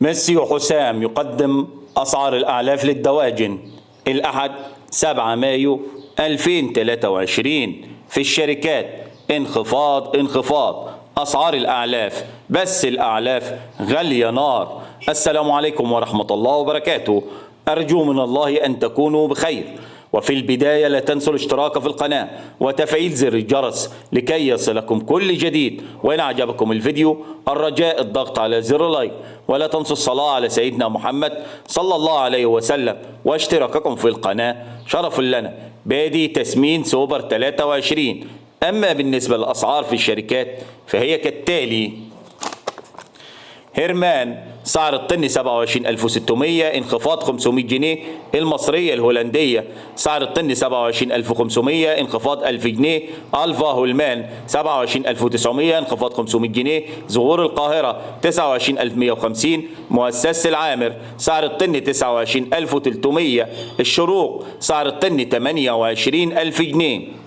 ميسي وحسام يقدم أسعار الأعلاف للدواجن الأحد 7 مايو 2023. في الشركات انخفاض أسعار الأعلاف، بس الأعلاف غالية نار. السلام عليكم ورحمة الله وبركاته، أرجو من الله أن تكونوا بخير. وفي البداية لا تنسوا الاشتراك في القناة وتفعيل زر الجرس لكي يصلكم كل جديد. وإن أعجبكم الفيديو الرجاء الضغط على زر لايك، ولا تنسوا الصلاة على سيدنا محمد صلى الله عليه وسلم، واشتراككم في القناة شرف لنا. بادي تسمين سوبر 23. أما بالنسبة للأسعار في الشركات فهي كالتالي: هيرمان سعر الطن 27600 انخفاض 500 جنيه. المصرية الهولندية سعر الطن 27500 انخفاض 1000 جنيه. ألفا هولمان 27900 انخفاض 500 جنيه. زهور القاهرة 29150. مؤسسة العامر سعر الطن 29300. الشروق سعر الطن 28000 جنيه.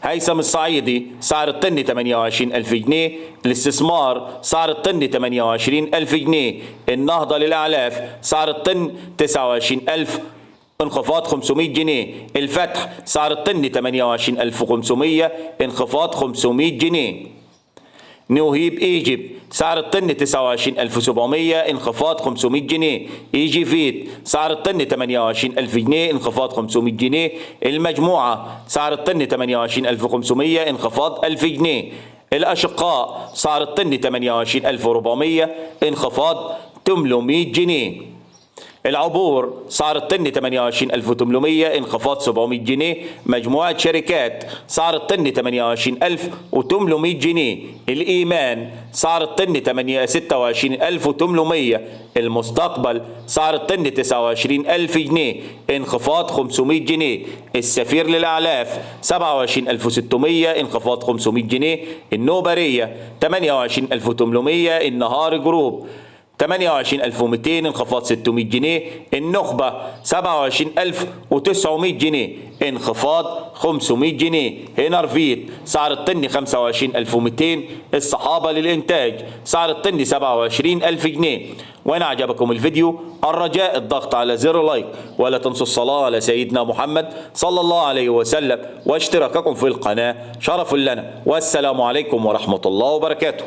هيثم الصعيدي سعر الطن 28000 جنيه. الاستثمار سعر الطن 28000 جنيه. النهضة للأعلاف سعر الطن 29000 انخفاض 500 جنيه. الفتح سعر الطن 28500 انخفاض 500 جنيه. نوهيب ايجيب سعر الطن 29700 انخفاض 500 جنيه. ايجي فيت سعر الطن 28000 جنيه انخفاض 500 جنيه. المجموعة سعر الطن 28500 انخفاض 1000 جنيه. الأشقاء سعر الطن 28400 انخفاض 800 جنيه. العبور سعر الطن 28800 انخفاض 700 جنيه. مجموعة شركات سعر الطن 28800 جنيه. الإيمان سعر الطن 26800. المستقبل سعر الطن 29000 جنيه انخفاض 500 جنيه. السفير للأعلاف 27600 انخفاض 500 جنيه. النوبرية 28800. النهار جروب 28200 انخفاض 600 جنيه. النخبة 27900 جنيه انخفاض 500 جنيه. هنرفيت سعر الطن 25200. الصحابة للإنتاج سعر الطن 27000 جنيه. وإن أعجبكم الفيديو الرجاء الضغط على زر لايك، ولا تنسوا الصلاة على سيدنا محمد صلى الله عليه وسلم، واشتراككم في القناة شرف لنا. والسلام عليكم ورحمة الله وبركاته.